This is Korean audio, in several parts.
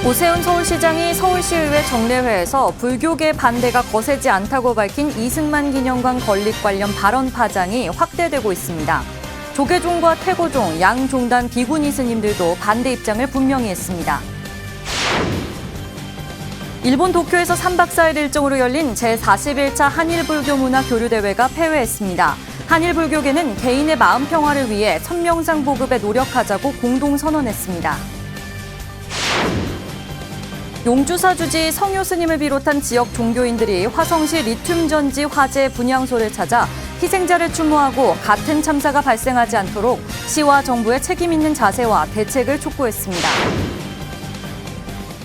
오세훈 서울시장이 서울시의회 정례회에서 불교계 반대가 거세지 않다고 밝힌 이승만 기념관 건립 관련 발언 파장이 확대되고 있습니다. 조계종과 태고종, 양 종단 비구니 스님들도 반대 입장을 분명히 했습니다. 일본 도쿄에서 3박 4일 일정으로 열린 제41차 한일불교문화교류대회가 폐회했습니다. 한일불교계는 개인의 마음 평화를 위해 선명상 보급에 노력하자고 공동 선언했습니다. 용주사주지 성효 스님을 비롯한 지역 종교인들이 화성시 리튬 전지 화재 분향소를 찾아 희생자를 추모하고 같은 참사가 발생하지 않도록 시와 정부의 책임 있는 자세와 대책을 촉구했습니다.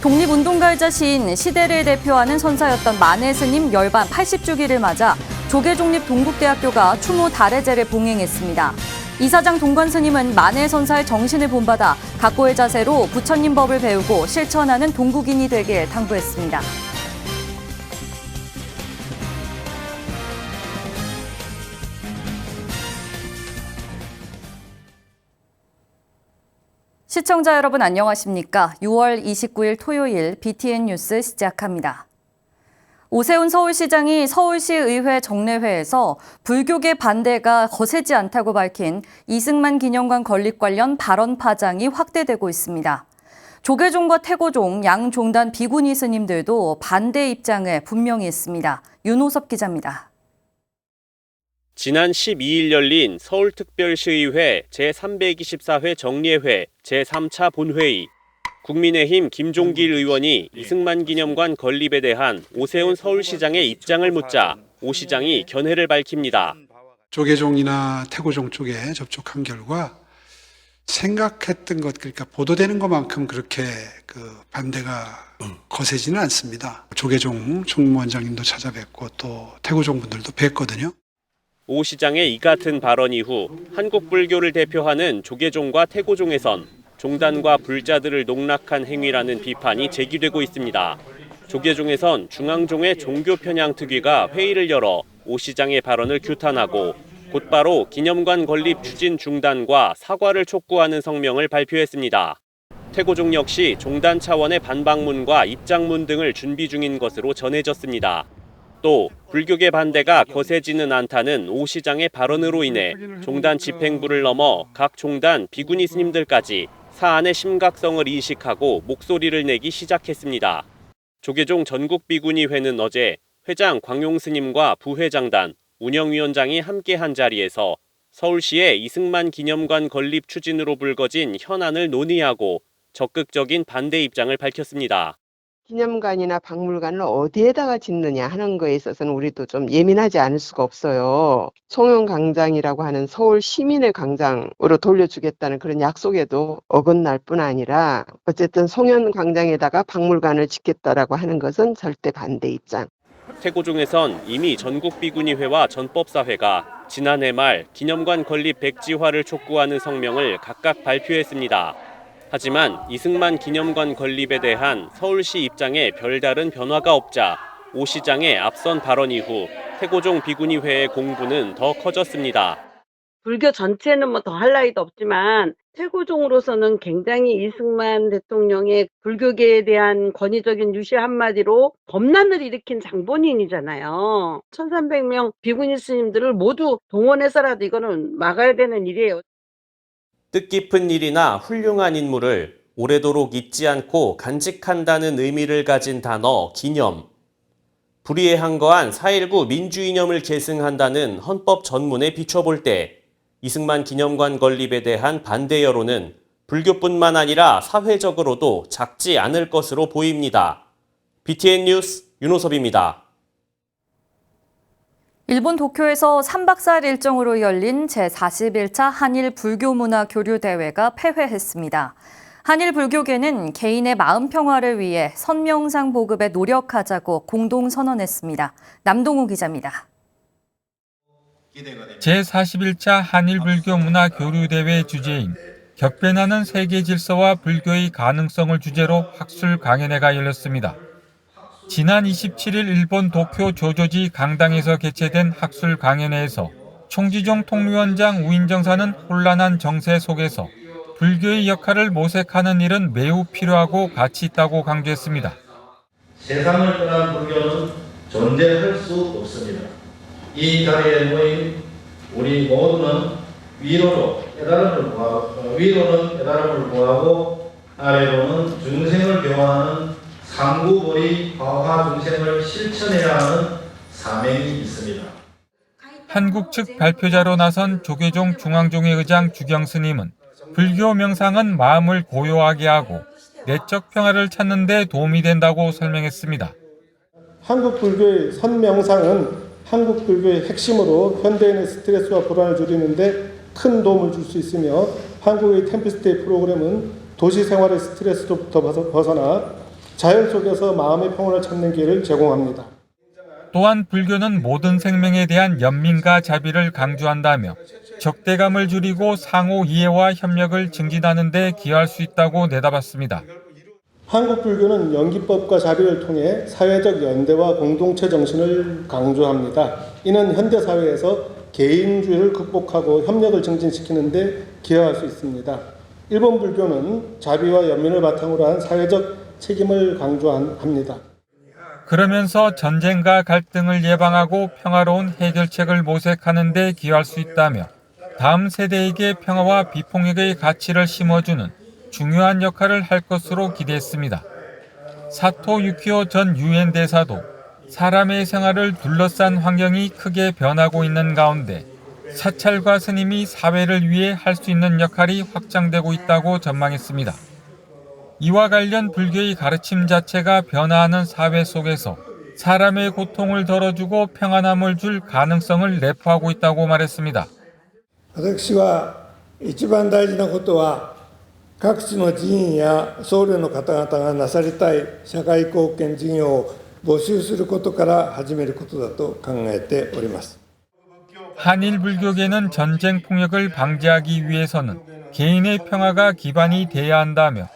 독립운동가이자 시인, 시대를 대표하는 선사였던 만해 스님 열반 80주기를 맞아 조계종립 동국대학교가 추모 달해제를 봉행했습니다. 이사장 동관 스님은 만해 선사의 정신을 본받아 각고의 자세로 부처님 법을 배우고 실천하는 동국인이 되길 당부했습니다. 시청자 여러분 안녕하십니까? 6월 29일 토요일 BTN 뉴스 시작합니다. 오세훈 서울시장이 서울시의회 정례회에서 불교계 반대가 거세지 않다고 밝힌 이승만 기념관 건립 관련 발언 파장이 확대되고 있습니다. 조계종과 태고종, 양 종단 비구니 스님들도 반대 입장을 분명히 했습니다. 윤호섭 기자입니다. 지난 12일 열린 서울특별시의회 제324회 정례회 제3차 본회의. 국민의힘 김종길 의원이 이승만 기념관 건립에 대한 오세훈 서울시장의 입장을 묻자 오 시장이 견해를 밝힙니다. 조계종이나 태고종 쪽에 접촉한 결과 생각했던 것, 그러니까 보도되는 것만큼 그렇게 반대가 거세지는 않습니다. 조계종 총무원장님도 찾아뵙고 또 태고종 분들도 뵀거든요. 오 시장의 이 같은 발언 이후 한국 불교를 대표하는 조계종과 태고종에선 종단과 불자들을 농락한 행위라는 비판이 제기되고 있습니다. 조계종에선 중앙종의 종교 편향 특위가 회의를 열어 오 시장의 발언을 규탄하고 곧바로 기념관 건립 추진 중단과 사과를 촉구하는 성명을 발표했습니다. 태고종 역시 종단 차원의 반박문과 입장문 등을 준비 중인 것으로 전해졌습니다. 또 불교계 반대가 거세지는 않다는 오 시장의 발언으로 인해 종단 집행부를 넘어 각 종단 비구니 스님들까지 사안의 심각성을 인식하고 목소리를 내기 시작했습니다. 조계종 전국비구니회는 어제 회장 광용 스님과 부회장단, 운영위원장이 함께한 자리에서 서울시의 이승만 기념관 건립 추진으로 불거진 현안을 논의하고 적극적인 반대 입장을 밝혔습니다. 기념관이나 박물관을 어디에다가 짓느냐 하는 거에 있어서는 우리도 좀 예민하지 않을 수가 없어요. 송영광장이라고 하는 서울 시민의 광장으로 돌려주겠다는 그런 약속에도 어긋날 뿐 아니라 어쨌든 송영광장에다가 박물관을 짓겠다라고 하는 것은 절대 반대 입장. 태고종에선 이미 전국비구니회와 전법사회가 지난해 말 기념관 건립 백지화를 촉구하는 성명을 각각 발표했습니다. 하지만 이승만 기념관 건립에 대한 서울시 입장에 별다른 변화가 없자 오 시장의 앞선 발언 이후 태고종 비구니회의 공분은 더 커졌습니다. 불교 전체는 뭐 더 할 나위도 없지만 태고종으로서는 굉장히 이승만 대통령의 불교계에 대한 권위적인 유시 한마디로 범란을 일으킨 장본인이잖아요. 1300명 비구니 스님들을 모두 동원해서라도 이거는 막아야 되는 일이에요. 뜻깊은 일이나 훌륭한 인물을 오래도록 잊지 않고 간직한다는 의미를 가진 단어 기념. 불의에 항거한 4.19 민주이념을 계승한다는 헌법 전문에 비춰볼 때 이승만 기념관 건립에 대한 반대 여론은 불교뿐만 아니라 사회적으로도 작지 않을 것으로 보입니다. BTN 뉴스 윤호섭입니다. 일본 도쿄에서 3박 4일 일정으로 열린 제41차 한일 불교문화 교류대회가 폐회했습니다. 한일 불교계는 개인의 마음 평화를 위해 선명상 보급에 노력하자고 공동 선언했습니다. 남동우 기자입니다. 제41차 한일 불교문화 교류대회 주제인 격변하는 세계 질서와 불교의 가능성을 주제로 학술 강연회가 열렸습니다. 지난 27일 일본 도쿄 조조지 강당에서 개최된 학술 강연회에서 총지종 통위원장 우인정 사는 혼란한 정세 속에서 불교의 역할을 모색하는 일은 매우 필요하고 가치 있다고 강조했습니다. 세상을 떠난 불교는 존재할 수 없습니다. 이 자리에 모인 우리 모두는 위로는 깨달음을 구하고 아래로는 중생을 교화하는 상구보리 화화 중생을 실천해야 하는 사명이 있습니다. 한국 측 발표자로 나선 조계종 중앙종회 의장 주경 스님은 불교 명상은 마음을 고요하게 하고 내적 평화를 찾는 데 도움이 된다고 설명했습니다. 한국 불교의 선명상은 한국 불교의 핵심으로 현대인의 스트레스와 불안을 줄이는 데 큰 도움을 줄 수 있으며 한국의 템플스테이 프로그램은 도시 생활의 스트레스로부터 벗어나 자연 속에서 마음의 평온을 찾는 기회를 제공합니다. 또한 불교는 모든 생명에 대한 연민과 자비를 강조한다며 적대감을 줄이고 상호 이해와 협력을 증진하는 데 기여할 수 있다고 내다봤습니다. 한국 불교는 연기법과 자비를 통해 사회적 연대와 공동체 정신을 강조합니다. 이는 현대 사회에서 개인주의를 극복하고 협력을 증진시키는 데 기여할 수 있습니다. 일본 불교는 자비와 연민을 바탕으로 한 사회적 책임을 강조합니다. 그러면서 전쟁과 갈등을 예방하고 평화로운 해결책을 모색하는 데 기여할 수 있다며 다음 세대에게 평화와 비폭력의 가치를 심어주는 중요한 역할을 할 것으로 기대했습니다. 사토 유키오 전 유엔 대사도 사람의 생활을 둘러싼 환경이 크게 변하고 있는 가운데 사찰과 스님이 사회를 위해 할 수 있는 역할이 확장되고 있다고 전망했습니다. 이와 관련 불교의 가르침 자체가 변화하는 사회 속에서 사람의 고통을 덜어주고 평안함을 줄 가능성을 내포하고 있다고 말했습니다. 私は一番大事なことは各地の寺院や僧侶の方々がなさりたい社会貢献事業を募集することから始めることだと考えております。 한일 불교계는 전쟁 폭력을 방지하기 위해서는 개인의 평화가 기반이 돼야 한다며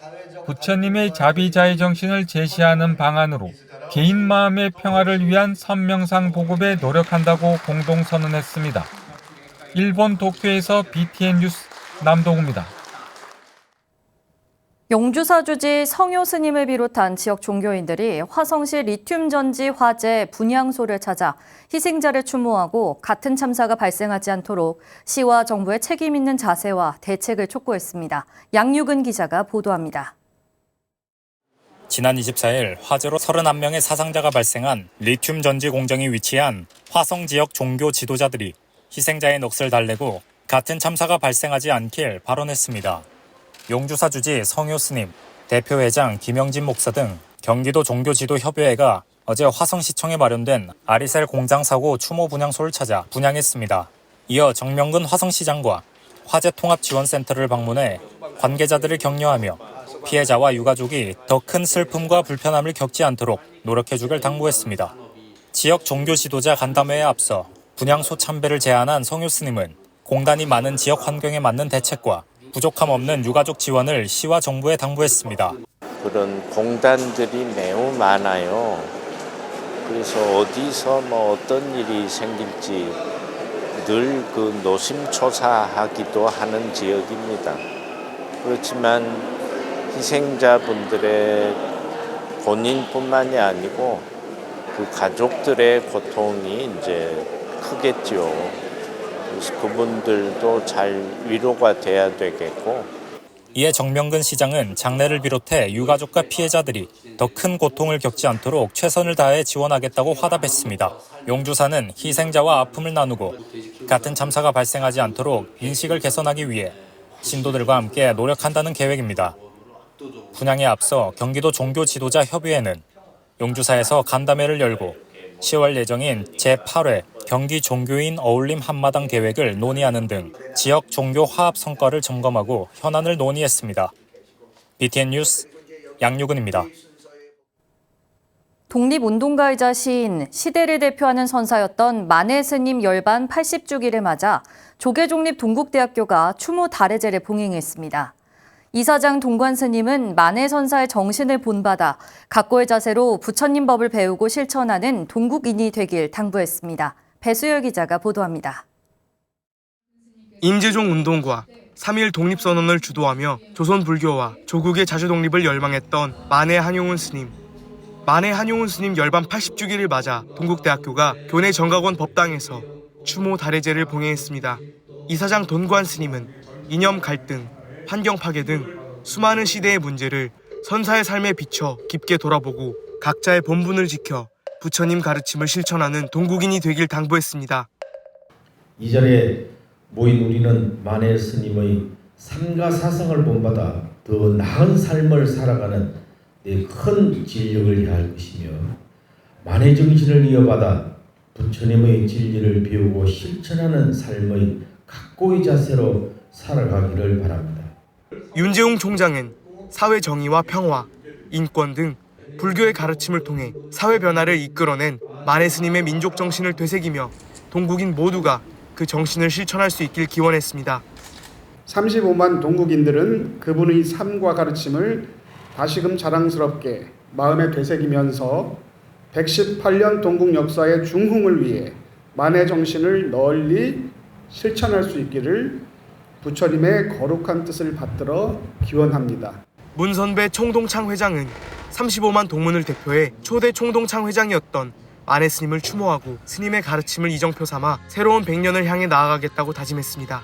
부처님의 자비자의 정신을 제시하는 방안으로 개인 마음의 평화를 위한 선명상 보급에 노력한다고 공동 선언했습니다. 일본 도쿄에서 BTN 뉴스 남동우입니다. 용주사주지 성효 스님을 비롯한 지역 종교인들이 화성시 리튬 전지 화재 분향소를 찾아 희생자를 추모하고 같은 참사가 발생하지 않도록 시와 정부의 책임 있는 자세와 대책을 촉구했습니다. 양유근 기자가 보도합니다. 지난 24일 화재로 31명의 사상자가 발생한 리튬 전지 공정이 위치한 화성 지역 종교 지도자들이 희생자의 넋을 달래고 같은 참사가 발생하지 않길 발언했습니다. 용주사주지 성효 스님, 대표회장 김영진 목사 등 경기도 종교지도협의회가 어제 화성시청에 마련된 아리셀 공장 사고 추모 분향소를 찾아 분향했습니다. 이어 정명근 화성시장과 화재통합지원센터를 방문해 관계자들을 격려하며 피해자와 유가족이 더 큰 슬픔과 불편함을 겪지 않도록 노력해주길 당부했습니다. 지역 종교 지도자 간담회에 앞서 분향소 참배를 제안한 성효 스님은 공단이 많은 지역 환경에 맞는 대책과 부족함 없는 유가족 지원을 시와 정부에 당부했습니다. 그런 공단들이 매우 많아요. 그래서 어디서 어떤 일이 생길지 늘 그 노심초사하기도 하는 지역입니다. 그렇지만 희생자분들의 본인뿐만이 아니고 그 가족들의 고통이 이제 크겠죠. 그래서 그분들도 잘 위로가 돼야 되겠고. 이에 정명근 시장은 장례를 비롯해 유가족과 피해자들이 더 큰 고통을 겪지 않도록 최선을 다해 지원하겠다고 화답했습니다. 용주사는 희생자와 아픔을 나누고 같은 참사가 발생하지 않도록 인식을 개선하기 위해 신도들과 함께 노력한다는 계획입니다. 분향에 앞서 경기도 종교지도자협의회는 용주사에서 간담회를 열고 10월 예정인 제8회 경기 종교인 어울림 한마당 계획을 논의하는 등 지역 종교 화합 성과를 점검하고 현안을 논의했습니다. BTN 뉴스 양유근입니다. 독립운동가이자 시인, 시대를 대표하는 선사였던 만해 스님 열반 80주기를 맞아 조계종립 동국대학교가 추모 달해제를 봉행했습니다. 이사장 동관 스님은 만해 선사의 정신을 본받아 각고의 자세로 부처님 법을 배우고 실천하는 동국인이 되길 당부했습니다. 배수열 기자가 보도합니다. 임재종 운동가, 3.1 독립선언을 주도하며 조선 불교와 조국의 자주독립을 열망했던 만해 한용운 스님. 만해 한용운 스님 열반 80주기를 맞아 동국대학교가 교내 정각원 법당에서 추모 달해제를 봉행했습니다. 이사장 돈관 스님은 이념 갈등, 환경 파괴 등 수많은 시대의 문제를 선사의 삶에 비춰 깊게 돌아보고 각자의 본분을 지켜 부처님 가르침을 실천하는 동국인이 되길 당부했습니다. 이 자리에 모인 우리는 만해 스님의 삶과 사성을 본받아 더 나은 삶을 살아가는 큰 진력을 해야 할 것이며 만해 정신을 이어받아 부처님의 진리를 배우고 실천하는 삶의 각고의 자세로 살아가기를 바랍니다. 윤재웅 총장은 사회 정의와 평화, 인권 등 불교의 가르침을 통해 사회 변화를 이끌어낸 만해 스님의 민족 정신을 되새기며 동국인 모두가 그 정신을 실천할 수 있길 기원했습니다. 35만 동국인들은 그분의 삶과 가르침을 다시금 자랑스럽게 마음에 되새기면서 118년 동국 역사의 중흥을 위해 만해 정신을 널리 실천할 수 있기를 부처님의 거룩한 뜻을 받들어 기원합니다. 문선배 총동창 회장은 35만 동문을 대표해 초대 총동창 회장이었던 만해 스님을 추모하고 스님의 가르침을 이정표 삼아 새로운 100년을 향해 나아가겠다고 다짐했습니다.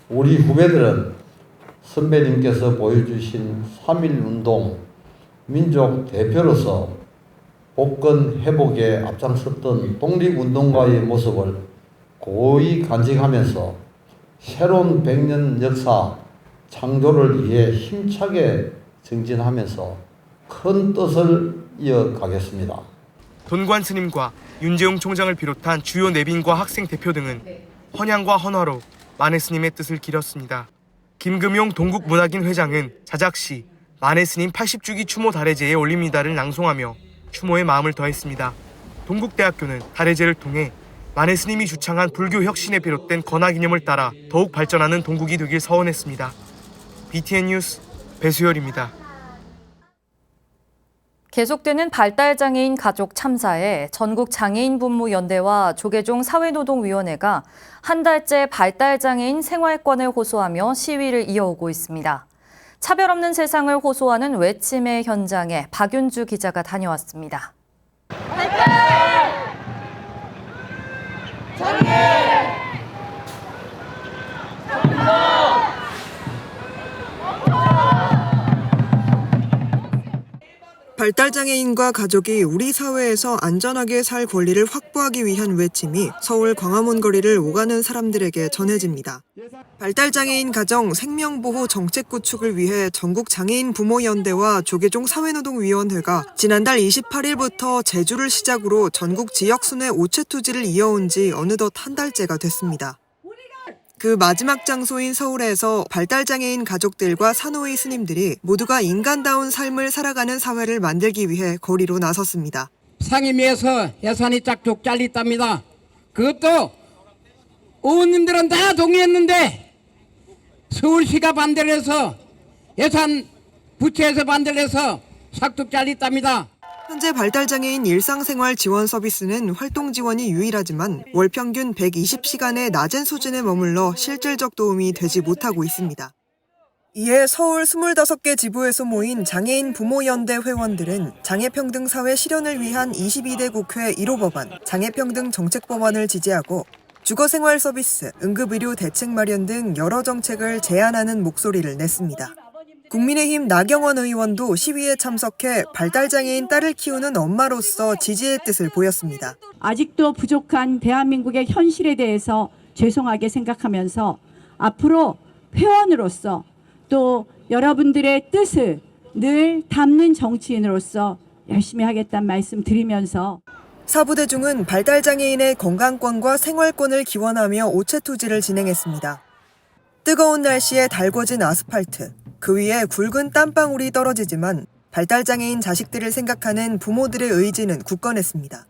우리 후배들은 선배님께서 보여주신 3.1운동 민족 대표로서 복권 회복에 앞장섰던 독립운동가의 모습을 고이 간직하면서 새로운 100년 역사 창조를 위해 힘차게 정진하면서 큰 뜻을 이어가겠습니다. 돈관 스님과 윤재웅 총장을 비롯한 주요 내빈과 학생 대표 등은 헌향과 헌화로 만해 스님의 뜻을 기렸습니다. 김금용 동국문학인 회장은 자작시 만해 스님 80주기 추모 달해제에 올립니다를 낭송하며 추모의 마음을 더했습니다. 동국대학교는 달해제를 통해 만해 스님이 주창한 불교 혁신에 비롯된 건화기념을 따라 더욱 발전하는 동국이 되길 서원했습니다. BTN 뉴스 배수열입니다. 계속되는 발달장애인 가족 참사에 전국장애인분모연대와 조계종 사회노동위원회가 한 달째 발달장애인 생활권을 호소하며 시위를 이어오고 있습니다. 차별 없는 세상을 호소하는 외침의 현장에 박윤주 기자가 다녀왔습니다. 발달! 장애! 발달장애인과 가족이 우리 사회에서 안전하게 살 권리를 확보하기 위한 외침이 서울 광화문 거리를 오가는 사람들에게 전해집니다. 발달장애인 가정 생명보호 정책 구축을 위해 전국장애인 부모연대와 조계종 사회노동위원회가 지난달 28일부터 제주를 시작으로 전국 지역 순회 오체투지를 이어온 지 어느덧 한 달째가 됐습니다. 그 마지막 장소인 서울에서 발달장애인 가족들과 산호의 스님들이 모두가 인간다운 삶을 살아가는 사회를 만들기 위해 거리로 나섰습니다. 상임위에서 예산이 짝쪽 잘렸답니다. 그것도 의원님들은 다 동의했는데 서울시가 반대를 해서 예산 부처에서 반대를 해서 싹둑 잘렸답니다. 현재 발달장애인 일상생활 지원 서비스는 활동 지원이 유일하지만 월 평균 120시간의 낮은 수준에 머물러 실질적 도움이 되지 못하고 있습니다. 이에 서울 25개 지부에서 모인 장애인 부모연대 회원들은 장애평등 사회 실현을 위한 22대 국회 1호 법안, 장애평등 정책법안을 지지하고 주거생활 서비스, 응급의료 대책 마련 등 여러 정책을 제안하는 목소리를 냈습니다. 국민의힘 나경원 의원도 시위에 참석해 발달장애인 딸을 키우는 엄마로서 지지의 뜻을 보였습니다. 아직도 부족한 대한민국의 현실에 대해서 죄송하게 생각하면서 앞으로 회원으로서 또 여러분들의 뜻을 늘 담는 정치인으로서 열심히 하겠다는 말씀 드리면서 사부대중은 발달장애인의 건강권과 생활권을 기원하며 오체투지를 진행했습니다. 뜨거운 날씨에 달궈진 아스팔트, 그 위에 굵은 땀방울이 떨어지지만 발달장애인 자식들을 생각하는 부모들의 의지는 굳건했습니다.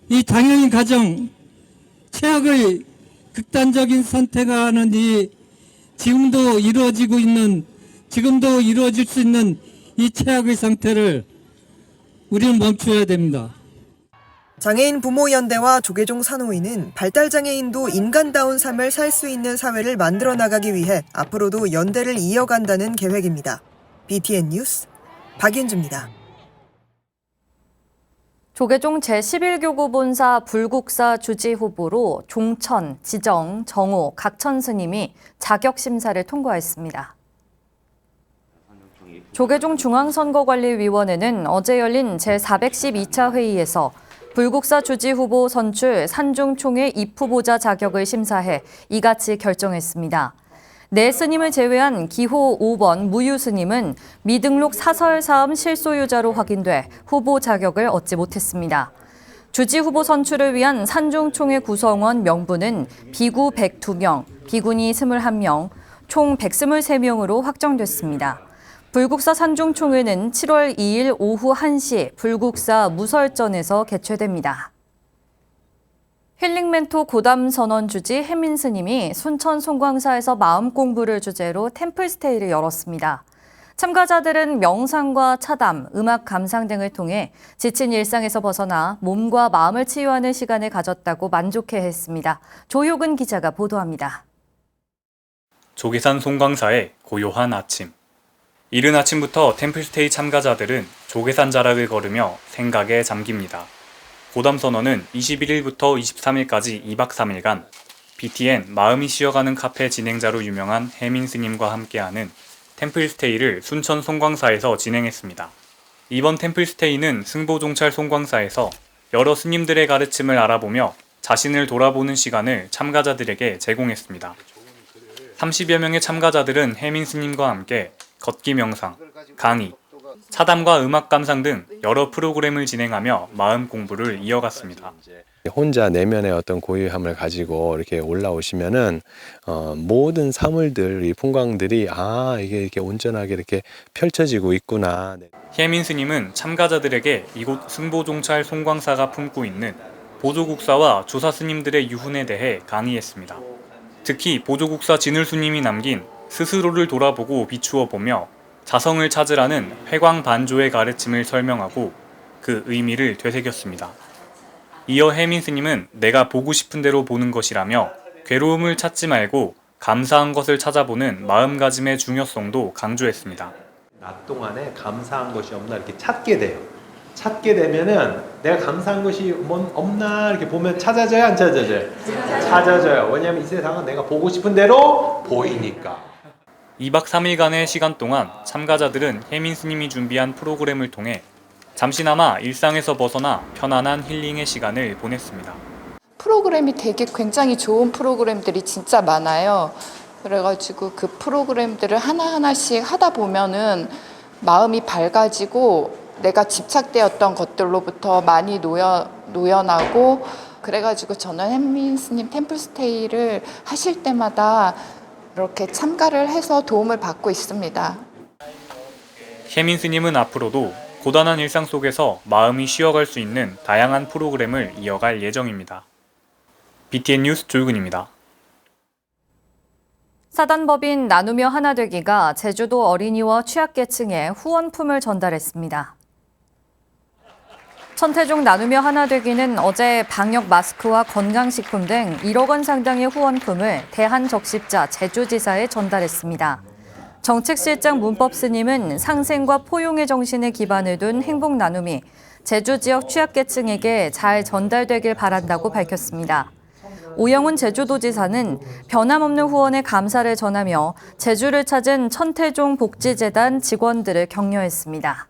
이 장애인 가정 최악의 극단적인 선택하는 이 지금도 이루어질 수 있는 이 최악의 상태를 우리는 멈춰야 됩니다. 장애인 부모연대와 조계종 산호위는 발달장애인도 인간다운 삶을 살 수 있는 사회를 만들어 나가기 위해 앞으로도 연대를 이어간다는 계획입니다. BTN 뉴스 박윤주입니다. 조계종 제11교구 본사 불국사 주지 후보로 종천, 지정, 정호, 각천 스님이 자격 심사를 통과했습니다. 조계종 중앙선거관리위원회는 어제 열린 제412차 회의에서 불국사 주지 후보 선출 산중총회 입후보자 자격을 심사해 이같이 결정했습니다. 네 스님을 제외한 기호 5번 무유 스님은 미등록 사설사음 실소유자로 확인돼 후보 자격을 얻지 못했습니다. 주지 후보 선출을 위한 산중총회 구성원 명부는 비구 102명, 비구니 21명, 총 123명으로 확정됐습니다. 불국사 산중총회는 7월 2일 오후 1시 불국사 무설전에서 개최됩니다. 힐링멘토 고담선원 주지 혜민 스님이 순천 송광사에서 마음 공부를 주제로 템플스테이를 열었습니다. 참가자들은 명상과 차담, 음악 감상 등을 통해 지친 일상에서 벗어나 몸과 마음을 치유하는 시간을 가졌다고 만족해했습니다. 조효근 기자가 보도합니다. 조계산 송광사의 고요한 아침. 이른 아침부터 템플스테이 참가자들은 조계산 자락을 걸으며 생각에 잠깁니다. 고담선언은 21일부터 23일까지 2박 3일간 BTN 마음이 쉬어가는 카페 진행자로 유명한 혜민 스님과 함께하는 템플스테이를 순천 송광사에서 진행했습니다. 이번 템플스테이는 승보종찰 송광사에서 여러 스님들의 가르침을 알아보며 자신을 돌아보는 시간을 참가자들에게 제공했습니다. 30여 명의 참가자들은 혜민 스님과 함께 걷기 명상, 강의, 차담과 음악 감상 등 여러 프로그램을 진행하며 마음 공부를 이어갔습니다. 혼자 내면의 어떤 고요함을 가지고 이렇게 올라오시면은 모든 사물들, 이 풍광들이 이게 이렇게 온전하게 이렇게 펼쳐지고 있구나. 혜민 스님은 참가자들에게 이곳 승보종찰 송광사가 품고 있는 보조국사와 조사 스님들의 유훈에 대해 강의했습니다. 특히 보조국사 진을 스님이 남긴 스스로를 돌아보고 비추어 보며 자성을 찾으라는 회광반조의 가르침을 설명하고 그 의미를 되새겼습니다. 이어 혜민 스님은 내가 보고 싶은 대로 보는 것이라며 괴로움을 찾지 말고 감사한 것을 찾아보는 마음가짐의 중요성도 강조했습니다. 낮 동안에 감사한 것이 없나 이렇게 찾게 돼요. 찾게 되면은 내가 감사한 것이 없나 이렇게 보면 찾아져요, 안 찾아져요? 찾아져요. 왜냐하면 이 세상은 내가 보고 싶은 대로 보이니까. 2박 3일간의 시간 동안 참가자들은 혜민 스님이 준비한 프로그램을 통해 잠시나마 일상에서 벗어나 편안한 힐링의 시간을 보냈습니다. 프로그램이 되게 굉장히 좋은 프로그램들이 진짜 많아요. 그래가지고 그 프로그램들을 하나하나씩 하다 보면은 마음이 밝아지고 내가 집착되었던 것들로부터 많이 놓여나고 그래가지고 저는 혜민 스님 템플스테이를 하실 때마다 이렇게 참가를 해서 도움을 받고 있습니다. 혜민 스님은 앞으로도 고단한 일상 속에서 마음이 쉬어갈 수 있는 다양한 프로그램을 이어갈 예정입니다. BTN 뉴스 조유근입니다. 사단법인 나누며 하나되기가 제주도 어린이와 취약계층에 후원품을 전달했습니다. 천태종 나누며 하나되기는 어제 방역 마스크와 건강식품 등 1억 원 상당의 후원품을 대한적십자 제주지사에 전달했습니다. 정책실장 문법스님은 상생과 포용의 정신에 기반을 둔 행복 나눔이 제주 지역 취약계층에게 잘 전달되길 바란다고 밝혔습니다. 오영훈 제주도지사는 변함없는 후원에 감사를 전하며 제주를 찾은 천태종 복지재단 직원들을 격려했습니다.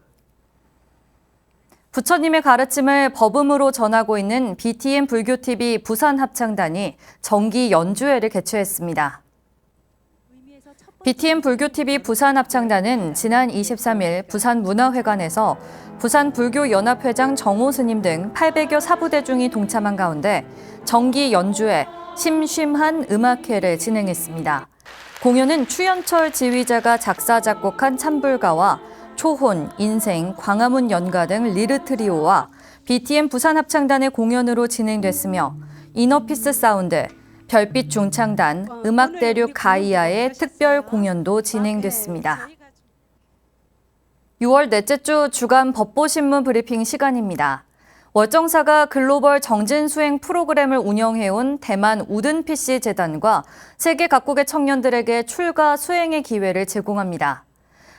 부처님의 가르침을 법음으로 전하고 있는 BTN 불교TV 부산합창단이 정기 연주회를 개최했습니다. BTN 불교TV 부산합창단은 지난 23일 부산문화회관에서 부산불교연합회장 정호 스님 등 800여 사부대중이 동참한 가운데 정기 연주회 심심한 음악회를 진행했습니다. 공연은 추연철 지휘자가 작사 작곡한 찬불가와 초혼, 인생, 광화문 연가 등 리르 트리오와 BTN 부산합창단의 공연으로 진행됐으며 이너피스 사운드, 별빛 중창단, 음악대륙 가이아의 특별 공연도 진행됐습니다. 6월 넷째 주 주간 법보신문 브리핑 시간입니다. 월정사가 글로벌 정진 수행 프로그램을 운영해온 대만 우든 PC 재단과 세계 각국의 청년들에게 출가 수행의 기회를 제공합니다.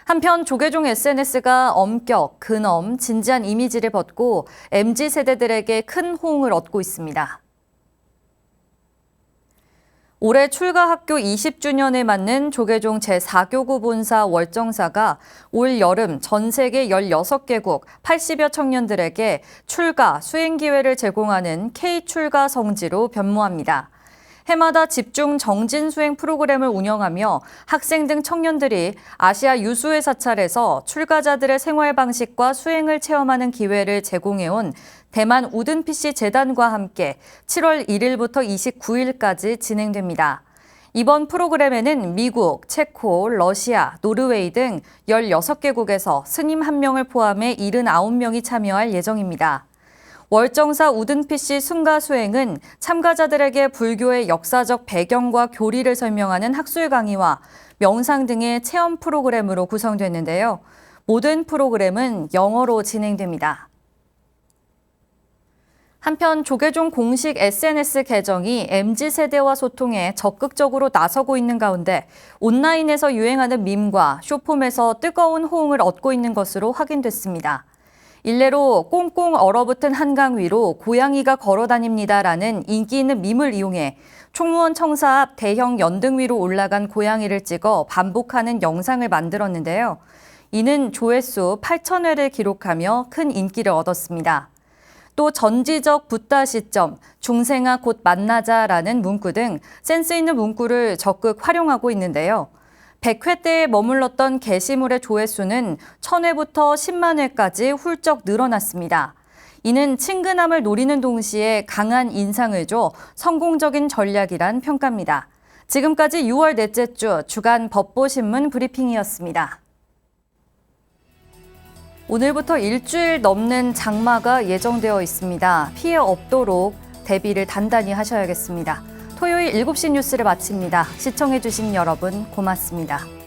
한편 조계종 SNS가 엄격, 근엄, 진지한 이미지를 벗고 MZ세대들에게 큰 호응을 얻고 있습니다. 올해 출가 학교 20주년을 맞는 조계종 제4교구 본사 월정사가 올 여름 전 세계 16개국 80여 청년들에게 출가, 수행 기회를 제공하는 K-출가 성지로 변모합니다. 해마다 집중 정진 수행 프로그램을 운영하며 학생 등 청년들이 아시아 유수의 사찰에서 출가자들의 생활 방식과 수행을 체험하는 기회를 제공해온 대만 우든 PC 재단과 함께 7월 1일부터 29일까지 진행됩니다. 이번 프로그램에는 미국, 체코, 러시아, 노르웨이 등 16개국에서 스님 1명을 포함해 79명이 참여할 예정입니다. 월정사 우든 PC 순가 수행은 참가자들에게 불교의 역사적 배경과 교리를 설명하는 학술 강의와 명상 등의 체험 프로그램으로 구성됐는데요. 모든 프로그램은 영어로 진행됩니다. 한편 조계종 공식 SNS 계정이 MZ세대와 소통에 적극적으로 나서고 있는 가운데 온라인에서 유행하는 밈과 쇼폼에서 뜨거운 호응을 얻고 있는 것으로 확인됐습니다. 일례로 꽁꽁 얼어붙은 한강 위로 고양이가 걸어다닙니다라는 인기 있는 밈을 이용해 총무원 청사 앞 대형 연등 위로 올라간 고양이를 찍어 반복하는 영상을 만들었는데요. 이는 조회수 8,000회를 기록하며 큰 인기를 얻었습니다. 또 전지적 붓다 시점, 중생아 곧 만나자라는 문구 등 센스 있는 문구를 적극 활용하고 있는데요. 100회대에 머물렀던 게시물의 조회수는 1,000회부터 10만 회까지 훌쩍 늘어났습니다. 이는 친근함을 노리는 동시에 강한 인상을 줘 성공적인 전략이란 평가입니다. 지금까지 6월 넷째 주 주간 법보신문 브리핑이었습니다. 오늘부터 일주일 넘는 장마가 예정되어 있습니다. 피해 없도록 대비를 단단히 하셔야겠습니다. 토요일 7시 뉴스를 마칩니다. 시청해주신 여러분 고맙습니다.